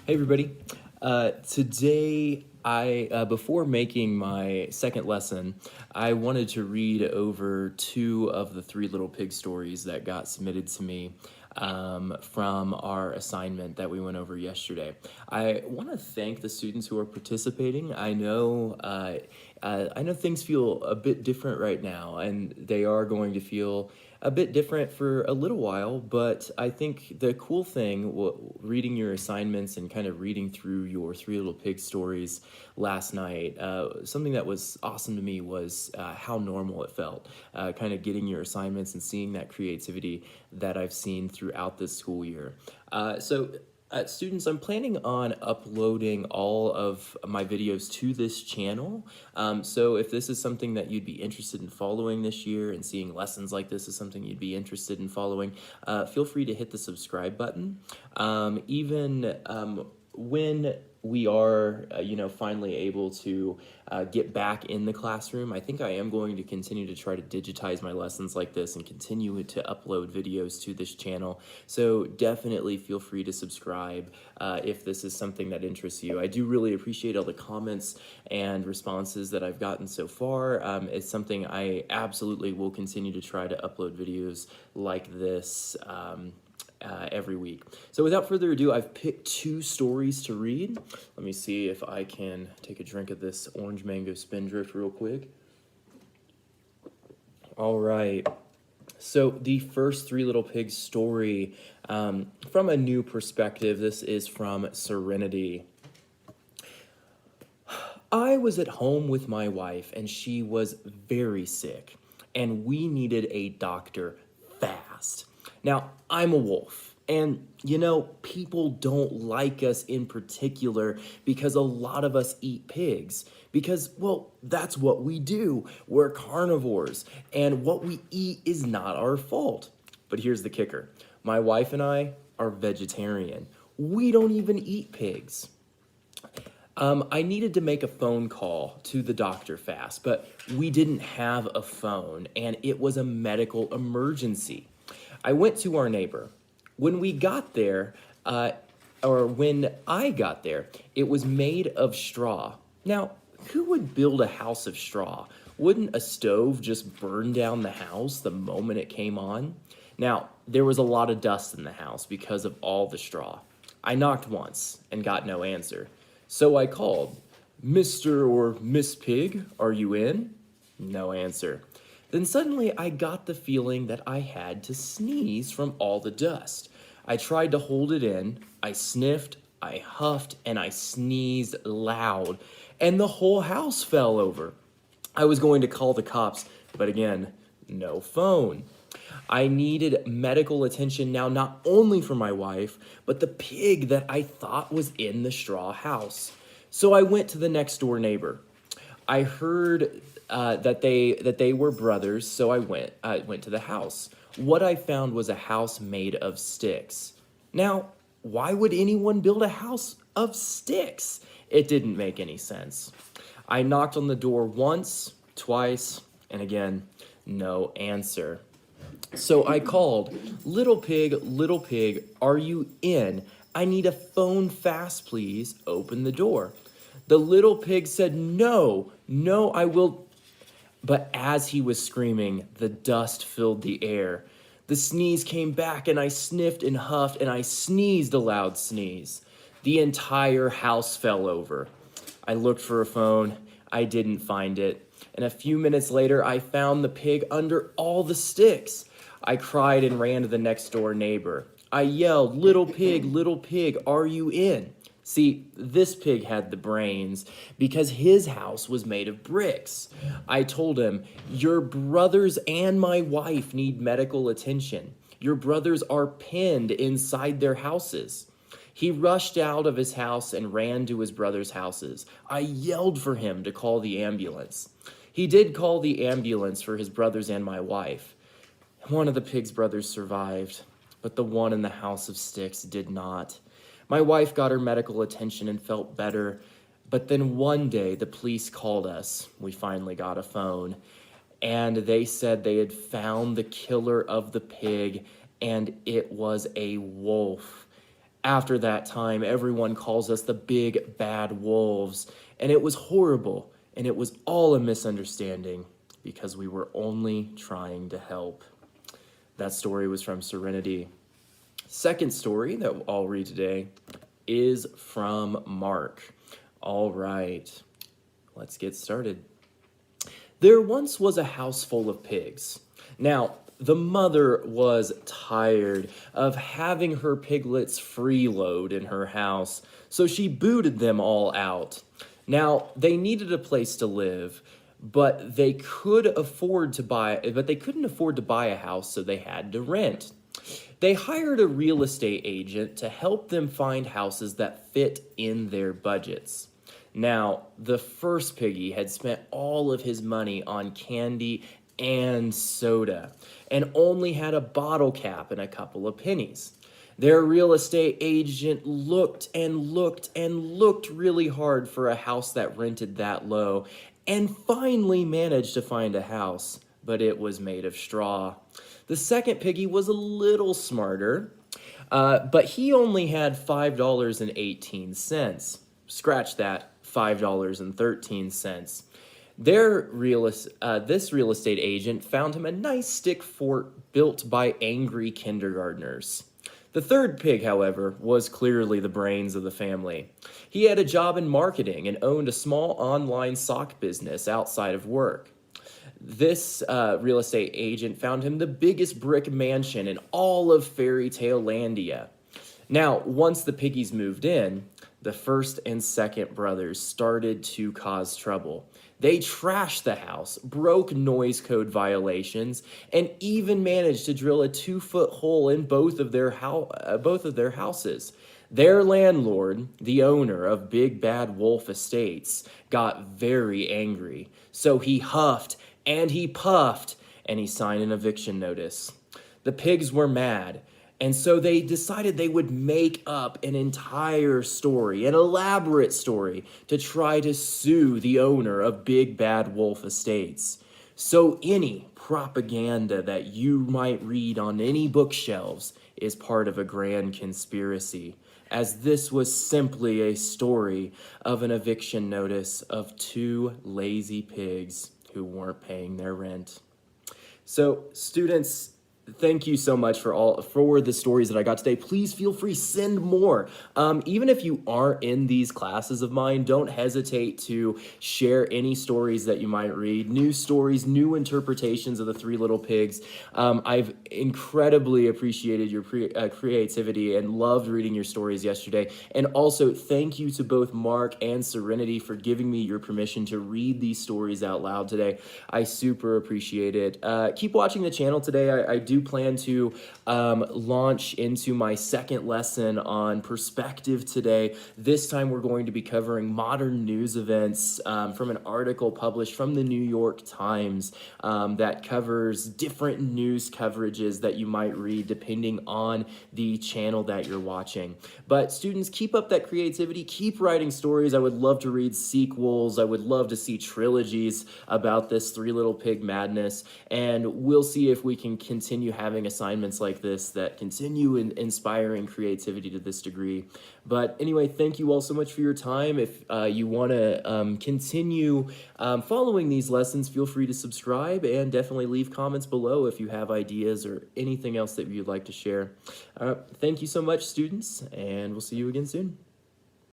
Hey everybody. Today, before making my second lesson, I wanted to read over two of the Three Little Pig stories that got submitted to me from our assignment that we went over yesterday. I want to thank the students who are participating. I know things feel a bit different right now, and they are going to feel a bit different for a little while, but I think the cool thing, reading your assignments and kind of reading through your Three Little Pig stories last night, something that was awesome to me was how normal it felt, kind of getting your assignments and seeing that creativity that I've seen throughout this school year. Students, I'm planning on uploading all of my videos to this channel. So if this is something that you'd be interested in following this year and seeing lessons like this is something you'd be interested in following, feel free to hit the subscribe button. When we are, finally able to get back in the classroom, I think I am going to continue to try to digitize my lessons like this and continue to upload videos to this channel. So definitely feel free to subscribe if this is something that interests you. I do really appreciate all the comments and responses that I've gotten so far. It's something I absolutely will continue to try to upload videos like this every week. So without further ado, I've picked two stories to read. Let me see if I can take a drink of this orange mango spindrift real quick. All right. So the first Three Little Pigs story, from a new perspective, this is from Serenity. I was at home with my wife and she was very sick and we needed a doctor fast. Now, I'm a wolf, and people don't like us in particular because a lot of us eat pigs because, well, that's what we do. We're carnivores, and what we eat is not our fault. But here's the kicker. My wife and I are vegetarian. We don't even eat pigs. I needed to make a phone call to the doctor fast, but we didn't have a phone, and it was a medical emergency. I went to our neighbor. When we got there, when I got there, it was made of straw. Now, who would build a house of straw? Wouldn't a stove just burn down the house the moment it came on? Now, there was a lot of dust in the house because of all the straw. I knocked once and got no answer. So I called, "Mr. or Miss Pig, are you in?" No answer. Then suddenly I got the feeling that I had to sneeze from all the dust. I tried to hold it in, I sniffed, I huffed, and I sneezed loud, and the whole house fell over. I was going to call the cops, but again, no phone. I needed medical attention now, not only for my wife, but the pig that I thought was in the straw house. So I went to the next door neighbor. I heard that they were brothers, so I went to the house. What I found was a house made of sticks. Now, why would anyone build a house of sticks? It didn't make any sense. I knocked on the door once, twice, and again, no answer. So I called, little pig, are you in? I need a phone fast, please. Open the door." The little pig said, no, I will. But as he was screaming, the dust filled the air. The sneeze came back, and I sniffed and huffed, and I sneezed a loud sneeze. The entire house fell over. I looked for a phone. I didn't find it. And a few minutes later, I found the pig under all the sticks. I cried and ran to the next door neighbor. I yelled, little pig, are you in? See, this pig had the brains because his house was made of bricks. I told him, your brothers and my wife need medical attention. Your brothers are pinned inside their houses. He rushed out of his house and ran to his brothers' houses. I yelled for him to call the ambulance. He did call the ambulance for his brothers and my wife. One of the pig's brothers survived, but the one in the house of sticks did not. My wife got her medical attention and felt better, but then one day the police called us. We finally got a phone, and they said they had found the killer of the pig, and it was a wolf. After that time, everyone calls us the big bad wolves, and it was horrible, and it was all a misunderstanding because we were only trying to help. That story was from Serenity. Second story that I'll read today is from Mark. All right, let's get started. There once was a house full of pigs. Now, the mother was tired of having her piglets freeload in her house, so she booted them all out. Now, they needed a place to live, but they couldn't afford to buy a house, so they had to rent. They hired a real estate agent to help them find houses that fit in their budgets. Now, the first piggy had spent all of his money on candy and soda and only had a bottle cap and a couple of pennies. Their real estate agent looked and looked and looked really hard for a house that rented that low and finally managed to find a house, but it was made of straw. The second piggy was a little smarter, but he only had $5.18. Scratch that, $5.13. This real estate agent found him a nice stick fort built by angry kindergartners. The third pig, however, was clearly the brains of the family. He had a job in marketing and owned a small online sock business outside of work. This real estate agent found him the biggest brick mansion in all of Fairy Tale Landia. Now, once the piggies moved in, the first and second brothers started to cause trouble. They trashed the house, broke noise code violations, and even managed to drill a 2-foot hole in both of their houses. Their landlord, the owner of Big Bad Wolf Estates, got very angry. So he huffed and he puffed and he signed an eviction notice. The pigs were mad. And so they decided they would make up an entire story, an elaborate story, to try to sue the owner of Big Bad Wolf Estates. So any propaganda that you might read on any bookshelves is part of a grand conspiracy, as this was simply a story of an eviction notice of 2 lazy pigs who weren't paying their rent. So, students, thank you so much for the stories that I got today. Please feel free, send more. Even if you aren't in these classes of mine, don't hesitate to share any stories that you might read. New stories, new interpretations of the Three Little Pigs. I've incredibly appreciated your creativity and loved reading your stories yesterday. And also, thank you to both Mark and Serenity for giving me your permission to read these stories out loud today. I super appreciate it. Keep watching the channel today. I do plan to launch into my second lesson on perspective today. This time we're going to be covering modern news events from an article published from the New York Times that covers different news coverages that you might read depending on the channel that you're watching. But students, keep up that creativity, keep writing stories. I would love to read sequels. I would love to see trilogies about this Three Little Pig madness, and we'll see if we can continue having assignments like this that continue inspiring creativity to this degree. But anyway, thank you all so much for your time. If you want to continue following these lessons, feel free to subscribe and definitely leave comments below if you have ideas or anything else that you'd like to share. Thank you so much, students, and we'll see you again soon.